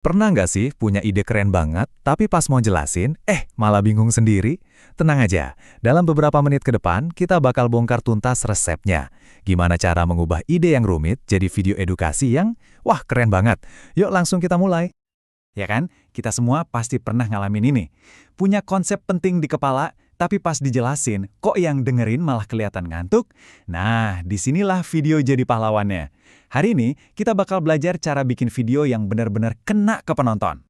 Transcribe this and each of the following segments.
Pernah nggak sih punya ide keren banget, tapi pas mau jelasin, malah bingung sendiri? Tenang aja, dalam beberapa menit ke depan, kita bakal bongkar tuntas resepnya. Gimana cara mengubah ide yang rumit jadi video edukasi yang, wah keren banget. Yuk langsung kita mulai. Ya kan? Kita semua pasti pernah ngalamin ini. Punya konsep penting di kepala, tapi pas dijelasin, kok yang dengerin malah kelihatan ngantuk? Nah, disinilah video jadi pahlawannya. Hari ini, kita bakal belajar cara bikin video yang benar-benar kena ke penonton.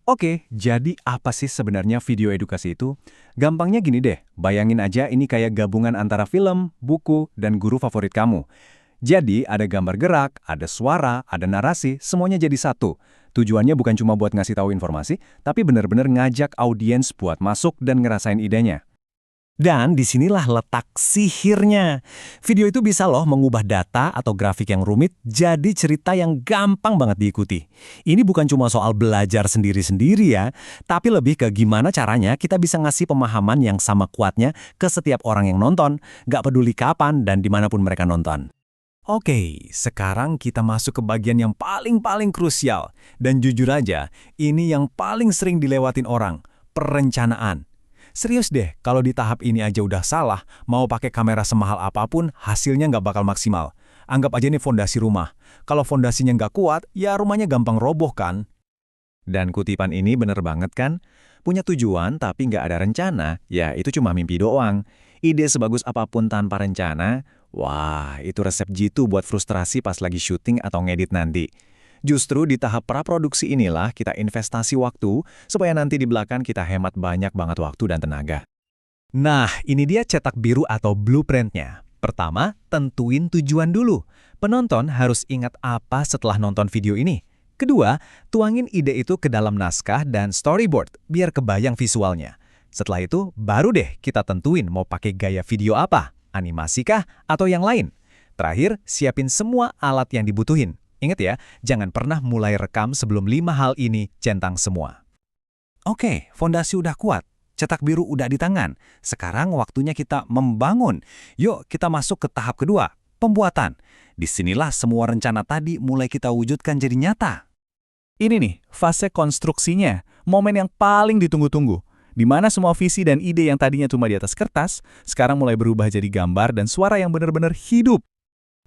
Oke, jadi apa sih sebenarnya video edukasi itu? Gampangnya gini deh, bayangin aja ini kayak gabungan antara film, buku, dan guru favorit kamu. Jadi, ada gambar gerak, ada suara, ada narasi, semuanya jadi satu. Tujuannya bukan cuma buat ngasih tahu informasi, tapi benar-benar ngajak audiens buat masuk dan ngerasain idenya. Dan disinilah letak sihirnya. Video itu bisa loh mengubah data atau grafik yang rumit jadi cerita yang gampang banget diikuti. Ini bukan cuma soal belajar sendiri-sendiri ya, tapi lebih ke gimana caranya kita bisa ngasih pemahaman yang sama kuatnya ke setiap orang yang nonton, nggak peduli kapan dan dimanapun mereka nonton. Oke, sekarang kita masuk ke bagian yang paling krusial. Dan jujur aja, ini yang paling sering dilewatin orang, perencanaan. Serius deh, kalau di tahap ini aja udah salah, mau pakai kamera semahal apapun, hasilnya nggak bakal maksimal. Anggap aja ini fondasi rumah. Kalau fondasinya nggak kuat, ya rumahnya gampang roboh kan? Dan kutipan ini bener banget kan? Punya tujuan tapi nggak ada rencana, ya itu cuma mimpi doang. Ide sebagus apapun tanpa rencana, wah itu resep jitu buat frustrasi pas lagi syuting atau ngedit nanti. Justru di tahap praproduksi inilah kita investasi waktu, supaya nanti di belakang kita hemat banyak banget waktu dan tenaga. Nah, ini dia cetak biru atau blueprint-nya. Pertama, tentuin tujuan dulu. Penonton harus ingat apa setelah nonton video ini. Kedua, tuangin ide itu ke dalam naskah dan storyboard, biar kebayang visualnya. Setelah itu, baru deh kita tentuin mau pakai gaya video apa, animasi kah, atau yang lain. Terakhir, siapin semua alat yang dibutuhin. Ingat ya, jangan pernah mulai rekam sebelum 5 hal ini centang semua. Oke, fondasi udah kuat, cetak biru udah di tangan. Sekarang waktunya kita membangun. Yuk kita masuk ke tahap kedua, pembuatan. Disinilah semua rencana tadi mulai kita wujudkan jadi nyata. Ini nih, fase konstruksinya, momen yang paling ditunggu-tunggu. Di mana semua visi dan ide yang tadinya cuma di atas kertas, sekarang mulai berubah jadi gambar dan suara yang benar-benar hidup.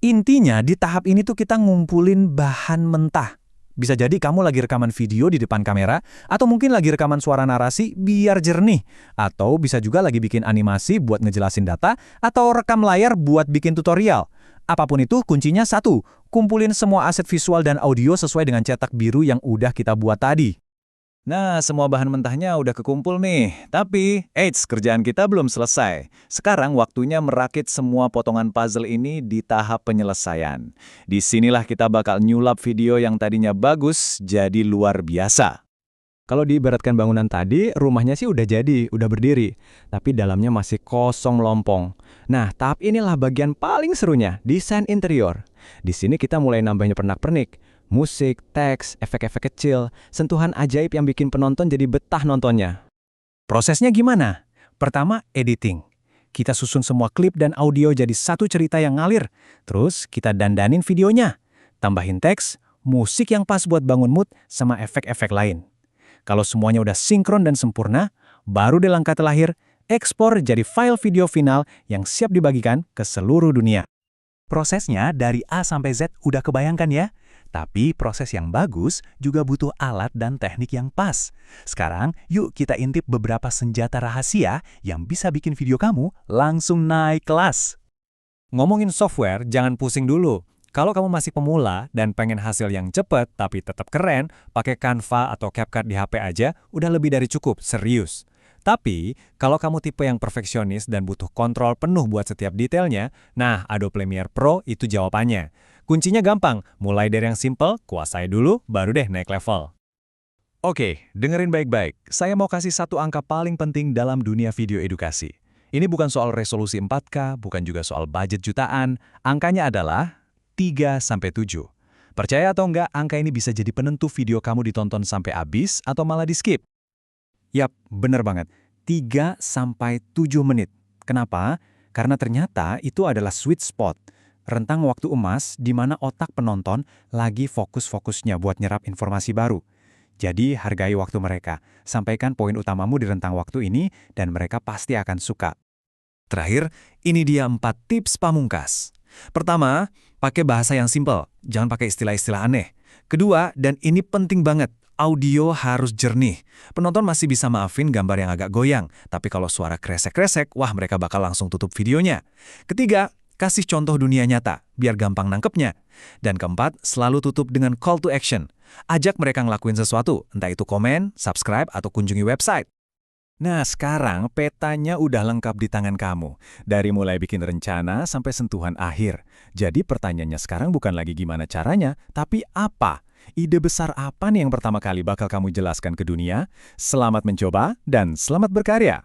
Intinya di tahap ini tuh kita ngumpulin bahan mentah. Bisa jadi kamu lagi rekaman video di depan kamera, atau mungkin lagi rekaman suara narasi biar jernih. Atau bisa juga lagi bikin animasi buat ngejelasin data, atau rekam layar buat bikin tutorial. Apapun itu, kuncinya satu, kumpulin semua aset visual dan audio sesuai dengan cetak biru yang udah kita buat tadi. Nah, semua bahan mentahnya udah kekumpul nih. Tapi, kerjaan kita belum selesai. Sekarang waktunya merakit semua potongan puzzle ini di tahap penyelesaian. Disinilah kita bakal nyulap video yang tadinya bagus jadi luar biasa. Kalau diibaratkan bangunan tadi, rumahnya sih udah jadi, udah berdiri. Tapi dalamnya masih kosong melompong. Nah, tahap inilah bagian paling serunya, desain interior. Di sini kita mulai nambahnya pernak-pernik. Musik, teks, efek-efek kecil, sentuhan ajaib yang bikin penonton jadi betah nontonnya. Prosesnya gimana? Pertama, editing. Kita susun semua klip dan audio jadi satu cerita yang ngalir. Terus kita dandanin videonya. Tambahin teks, musik yang pas buat bangun mood, sama efek-efek lain. Kalau semuanya udah sinkron dan sempurna, baru deh langkah terakhir, ekspor jadi file video final yang siap dibagikan ke seluruh dunia. Prosesnya dari A sampai Z udah kebayangkan ya? Tapi proses yang bagus juga butuh alat dan teknik yang pas. Sekarang, yuk kita intip beberapa senjata rahasia yang bisa bikin video kamu langsung naik kelas. Ngomongin software, jangan pusing dulu. Kalau kamu masih pemula dan pengen hasil yang cepat tapi tetap keren, pakai Canva atau CapCut di HP aja udah lebih dari cukup, serius. Tapi, kalau kamu tipe yang perfeksionis dan butuh kontrol penuh buat setiap detailnya, nah Adobe Premiere Pro itu jawabannya. Kuncinya gampang, mulai dari yang simple, kuasai dulu, baru deh naik level. Oke, dengerin baik-baik. Saya mau kasih satu angka paling penting dalam dunia video edukasi. Ini bukan soal resolusi 4K, bukan juga soal budget jutaan. Angkanya adalah 3-7. Percaya atau enggak, angka ini bisa jadi penentu video kamu ditonton sampai habis atau malah di-skip. Yap, bener banget. 3-7 menit. Kenapa? Karena ternyata itu adalah sweet spot. Rentang waktu emas di mana otak penonton lagi fokus-fokusnya buat nyerap informasi baru. Jadi, hargai waktu mereka. Sampaikan poin utamamu di rentang waktu ini, dan mereka pasti akan suka. Terakhir, ini dia 4 tips pamungkas. Pertama, pakai bahasa yang simpel, jangan pakai istilah-istilah aneh. Kedua, dan ini penting banget, audio harus jernih. Penonton masih bisa maafin gambar yang agak goyang, tapi kalau suara kresek-kresek, wah mereka bakal langsung tutup videonya. Ketiga, kasih contoh dunia nyata, biar gampang nangkepnya. Dan keempat, selalu tutup dengan call to action. Ajak mereka ngelakuin sesuatu, entah itu komen, subscribe, atau kunjungi website. Nah, sekarang petanya udah lengkap di tangan kamu. Dari mulai bikin rencana sampai sentuhan akhir. Jadi pertanyaannya sekarang bukan lagi gimana caranya, tapi apa? Ide besar apa nih yang pertama kali bakal kamu jelaskan ke dunia? Selamat mencoba dan selamat berkarya!